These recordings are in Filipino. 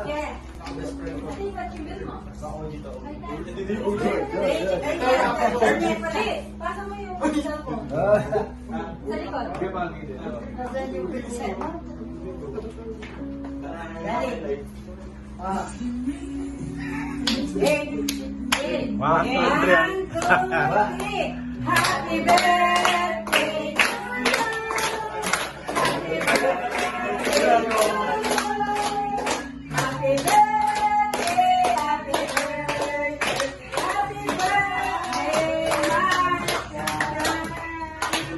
Yeah. Best friend ko. Sa OG to. Pasa mo yung cellphone. Sa likod. Nasaan yung present? Dali. One, two, three. Happy birthday to you. Happy birthday to you. Happy birthday, happy birthday, happy birthday, Marcia. Happy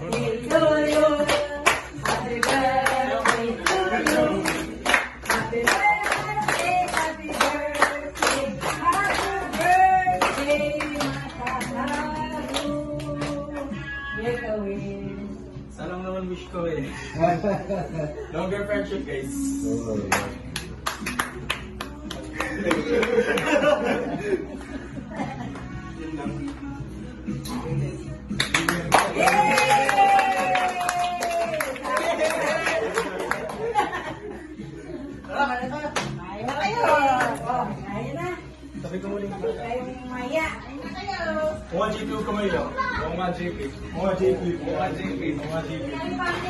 birthday to you. Happy birthday to you. Happy birthday, happy birthday, happy birthday, Mataharu. Get away. Sarang naman wish ko eh. Longer friendship guys. Yun lang. Ayaw na kayo. Ayaw na. Sabi ko muling Kayong maya. Ayaw na kayo. Mga GP ko kayo. Mga JP. Mga JP. Mga JP. Mga JP.